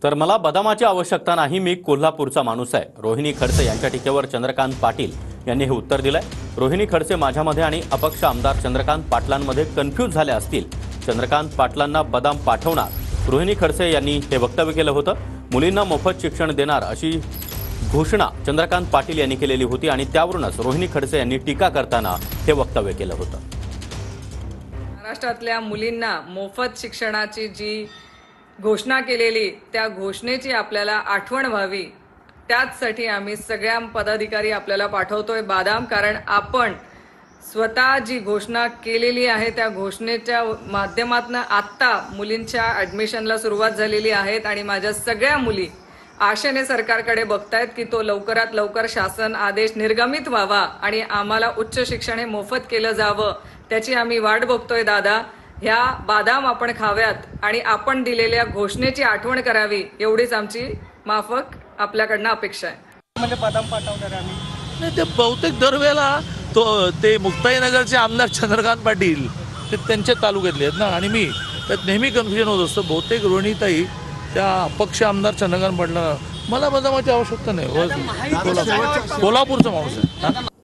तर मला बदामाची आवश्यकता नाही, मी कोल्हापूरचा माणूस आहे. रोहिणी खडसे यांच्या टीकेवर चंद्रकांत पाटील यांनी हे उत्तर दिलंय. रोहिणी खडसे माझ्यामध्ये आणि अपक्ष आमदार चंद्रकांत पाटलांमध्ये कन्फ्यूज झाले असतील. चंद्रकांत पाटलांना बदाम पाठवणार, रोहिणी खडसे यांनी हे वक्तव्य केलं होतं. मुलींना मोफत शिक्षण देणार अशी घोषणा चंद्रकांत पाटील यांनी केलेली होती आणि त्यावरूनच रोहिणी खडसे यांनी टीका करताना हे वक्तव्य केलं होतं. महाराष्ट्रातल्या मुलींना मोफत शिक्षणाची जी घोषणा केलेली, त्या घोषणेची आपल्याला आठवण व्हावी, त्याचसाठी आम्ही सगळ्या पदाधिकारी आपल्याला पाठवतोय बादाम. कारण आपण स्वतः जी घोषणा केलेली आहे त्या घोषणेच्या माध्यमातून आत्ता मुलींच्या ॲडमिशनला सुरुवात झालेली आहेत आणि माझ्या सगळ्या मुली आशेने सरकारकडे बघतायत की तो लवकरात लवकर शासन आदेश निर्गमित व्हावा आणि आम्हाला उच्च शिक्षण हे मोफत केलं जावं, त्याची आम्ही वाट बघतोय. दादा, ह्या बादाम आपण खाव्यात आणि आपण दिलेल्या घोषणेची आठवण करावी, एवढीच आमची माफक आपल्याकडनं अपेक्षा आहे. म्हणजे बदाम पाठवणार आम्ही नाही, ते बहुतेक दरवेळेला ते मुक्ताईनगरचे आमदार चंद्रकांत पाटील ते त्यांच्या तालुक्यातले आहेत ना, आणि मी त्यात नेहमी कन्फ्युजन होत असतं. बहुतेक रोहिणीताई त्या अपक्ष आमदार चंद्रकांत पाटला, मला बदामाची आवश्यकता नाही. कोल्हापूरचा माणूस आहे.